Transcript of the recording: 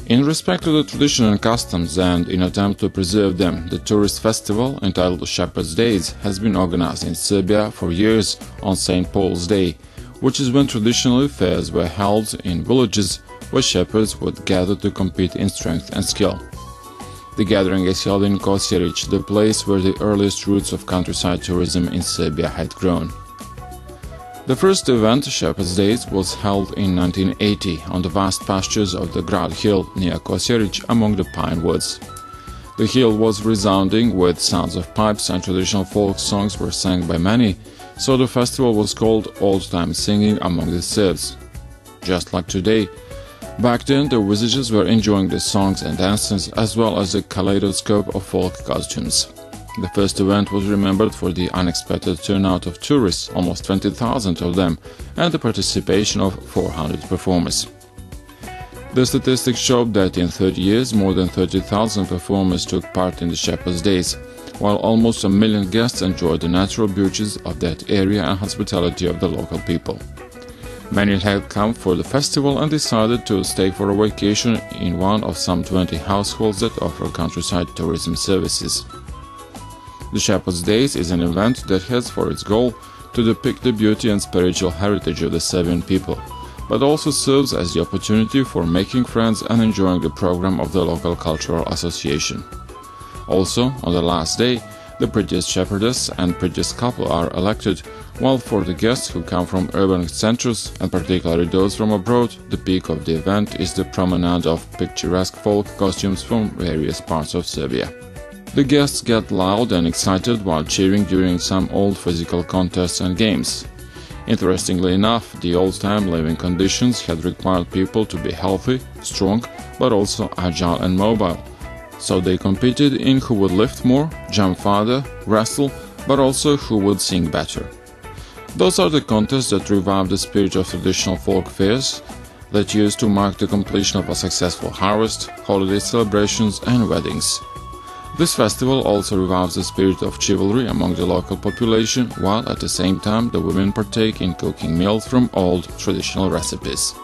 In respect to the tradition and customs and in attempt to preserve them, the tourist festival entitled Shepherd's Days has been organized in Serbia for years on St. Paul's Day, which is when traditional fairs were held in villages where shepherds would gather to compete in strength and skill. The gathering is held in Kosjeric, the place where the earliest roots of countryside tourism in Serbia had grown. The first event, Shepherd's Days, was held in 1980 on the vast pastures of the Grad hill near Kosjeric among the pine woods. The hill was resounding with sounds of pipes and traditional folk songs were sung by many, so the festival was called old-time singing among the Serbs. Just like today, back then the villagers were enjoying the songs and dances as well as the kaleidoscope of folk costumes. The first event was remembered for the unexpected turnout of tourists, almost 20,000 of them, and the participation of 400 performers. The statistics showed that in 30 years more than 30,000 performers took part in the Shepherd's Days, while almost 1 million guests enjoyed the natural beauties of that area and hospitality of the local people. Many had come for the festival and decided to stay for a vacation in one of some 20 households that offer countryside tourism services. The Shepherd's Days is an event that has for its goal to depict the beauty and spiritual heritage of the Serbian people, but also serves as the opportunity for making friends and enjoying the program of the local cultural association. Also, on the last day, the prettiest shepherdess and prettiest couple are elected, while for the guests who come from urban centers, and particularly those from abroad, the peak of the event is the promenade of picturesque folk costumes from various parts of Serbia. The guests get loud and excited while cheering during some old physical contests and games. Interestingly enough, the old-time living conditions had required people to be healthy, strong, but also agile and mobile. So they competed in who would lift more, jump farther, wrestle, but also who would sing better. Those are the contests that revive the spirit of traditional folk fairs that used to mark the completion of a successful harvest, holiday celebrations and weddings. This festival also revives the spirit of chivalry among the local population, while at the same time the women partake in cooking meals from old traditional recipes.